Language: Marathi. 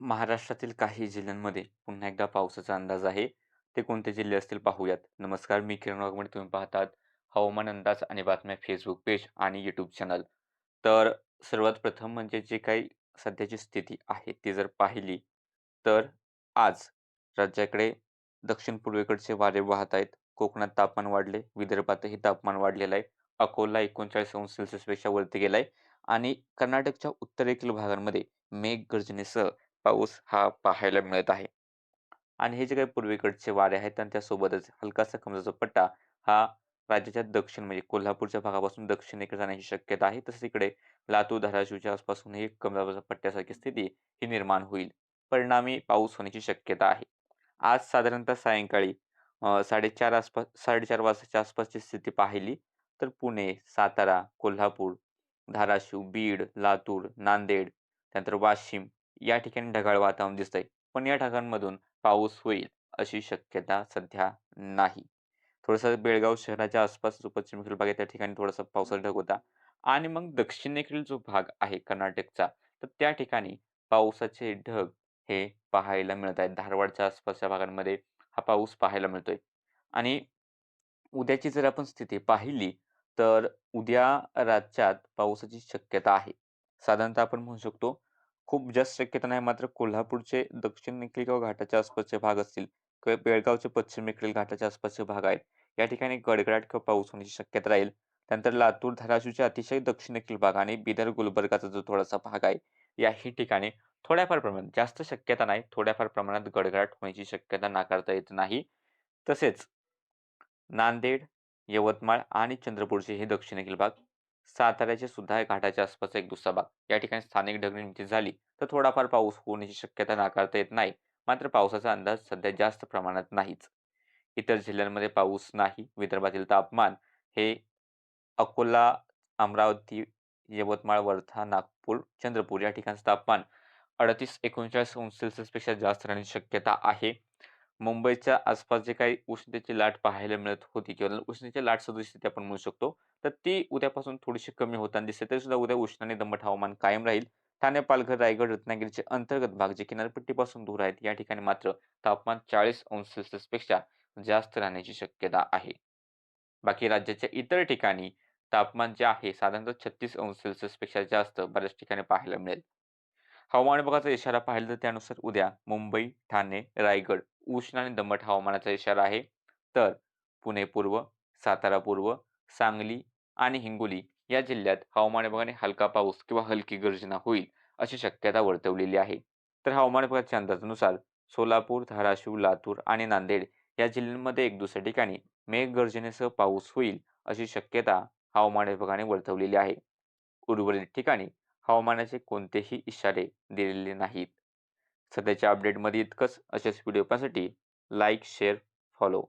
महाराष्ट्रातील काही जिल्ह्यांमध्ये पुन्हा एकदा पावसाचा अंदाज आहे. ते कोणते जिल्हे असतील पाहूयात. नमस्कार, मी किरण वाघमारे. तुम्ही पाहतात हवामान अंदाज आणि बातम्या फेसबुक पेज आणि यूट्यूब चॅनल. तर सर्वात प्रथम म्हणजे जे काही सध्याची स्थिती आहे ती जर पाहिली, तर आज राज्याकडे दक्षिण पूर्वेकडचे वारे वाहत आहेत. कोकणात तापमान वाढले, विदर्भातही तापमान वाढलेलं आहे. अकोला 39°C वरती गेलाय आणि कर्नाटकच्या उत्तरेकडील भागांमध्ये मेघगर्जनेसह पाऊस हा पाहायला मिळत आहे. आणि हे जे काही पूर्वेकडचे वारे आहेत आणि त्यासोबतच हलकासा कमरेचा पट्टा हा राज्याच्या दक्षिण म्हणजे कोल्हापूरच्या भागापासून दक्षिणेकडे जाण्याची शक्यता आहे. तसेच इकडे लातूर, धाराशिवच्या आसपासूनही एक कमरेचा पट्ट्यासारखी स्थिती ही निर्माण होईल. परिणामी पाऊस होण्याची शक्यता आहे. आज साधारणतः सायंकाळी 4:30 वाजताच्या आसपासची स्थिती पाहिली तर पुणे, सातारा, कोल्हापूर, धाराशिव, बीड, लातूर, नांदेड, त्यानंतर वाशिम या ठिकाणी ढगाळ वातावरण दिसतंय. पण या ढगांमधून पाऊस होईल अशी शक्यता सध्या नाही. थोडंसं बेळगाव शहराच्या आसपास जो पश्चिमेकडील भाग आहे त्या ठिकाणी थोडासा पावसाचा ढग होता आणि मग दक्षिणेकडील जो भाग आहे कर्नाटकचा, तर त्या ठिकाणी पावसाचे ढग हे पाहायला मिळत आहेत. धारवाडच्या आसपासच्या भागांमध्ये हा पाऊस पाहायला मिळतोय आणि उद्याची जर आपण स्थिती पाहिली, तर उद्या राज्यात पावसाची शक्यता आहे. साधारणतः आपण म्हणू शकतो, खूप जास्त शक्यता नाही मात्र कोल्हापूरचे दक्षिणेकडील किंवा घाटाच्या आसपासचे भाग असतील किंवा बेळगावचे पश्चिमेकडील घाटाच्या आसपासचे भाग आहेत. या ठिकाणी गडगडाट किंवा पाऊस होण्याची शक्यता राहील. त्यानंतर लातूर, धाराशिवचे अतिशय दक्षिणेकडील भाग आणि बिदर, गुलबर्गाचा जो थोडासा भाग आहे, याही ठिकाणी थोड्याफार प्रमाणात, जास्त शक्यता नाही, थोड्याफार प्रमाणात गडगडाट होण्याची शक्यता नाकारता येत नाही. तसेच नांदेड, यवतमाळ आणि चंद्रपूरचे हे दक्षिणेकडील भाग, साताऱ्याचे सुद्धा घाटाच्या आसपासचा एक दुसरा भाग. या ठिकाणी स्थानिक ढगफुटी झाली तर थोडाफार पाऊस होण्याची शक्यता नाकारता येत नाही. मात्र पावसाचा अंदाज सध्या जास्त प्रमाणात नाहीच. इतर जिल्ह्यांमध्ये पाऊस नाही. विदर्भातील तापमान हे अकोला, अमरावती, यवतमाळ, वर्धा, नागपूर, चंद्रपूर या ठिकाणचं तापमान 38-39 पेक्षा जास्त राहण्याची शक्यता आहे. मुंबईच्या आसपास जे काही उष्णतेची लाट पाहायला मिळत होती किंवा उष्णतेची लाट सदृश स्थिती आपण म्हणू शकतो, तर ती उद्यापासून थोडीशी कमी होताना दिसते. तरीसुद्धा उद्या उष्ण आणि दमट हवामान कायम राहील. ठाणे, पालघर, रायगड, रत्नागिरीचे अंतर्गत भाग जे किनारपट्टीपासून दूर आहेत, या ठिकाणी मात्र तापमान 40°C पेक्षा जास्त राहण्याची शक्यता आहे. बाकी राज्याच्या इतर ठिकाणी तापमान जे आहे साधारणतः 36°C पेक्षा जास्त बऱ्याच ठिकाणी पाहायला मिळेल. हवामान विभागाचा इशारा पाहिला तर त्यानुसार उद्या मुंबई, ठाणे, रायगड उष्ण आणि दमट हवामानाचा इशारा आहे. तर पुणे पूर्व, सातारा पूर्व, सांगली आणि हिंगोली या जिल्ह्यात हवामान विभागाने हलका पाऊस किंवा हलकी गर्जना होईल अशी शक्यता वर्तवलेली आहे. तर हवामान विभागाच्या अंदाजानुसार सोलापूर, धाराशिव, लातूर आणि नांदेड या जिल्ह्यांमध्ये एक दुसऱ्या ठिकाणी मेघगर्जनेसह पाऊस होईल अशी शक्यता हवामान विभागाने वर्तवलेली आहे. उर्वरित ठिकाणी हवामानाचे कोणतेही इशारे दिलेले नाहीत. सध्याच्या अपडेटमध्ये इतकंच. असेच व्हिडिओ पाहण्यासाठी लाईक, शेअर, फॉलो